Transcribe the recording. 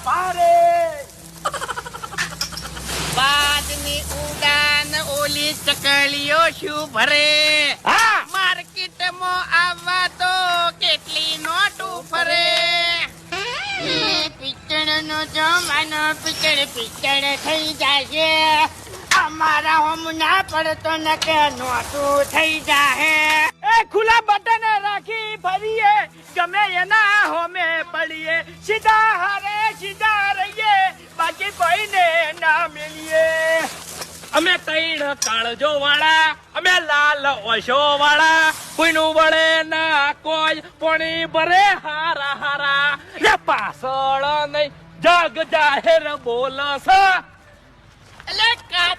ભારે બાદની ઉડાન ઓલી ચકલીઓ શું ભરે હા માર્કેટમાં આવવા તો કેટલી નોટું ફરે પિચડનો જમાનો પિચડ થઈ જાય અમારા હોમ ના પડતો ન કે નોટું થઈ જાહે એ ખુલ્લા બટન રાખી ફરીએ ગમે એના હોમે પડીએ સીધા હારે સીધા રહીએ બાકી કોઈને ના મેલીએ અમે તૈણ કાળજો વાળા અમે લાલ ઓશો વાળા કોઈનું વળે ના કોઈ પોણી ભરે હારા હારા રે પાછળ નહીં જગ જાહેર બોલસ એટલે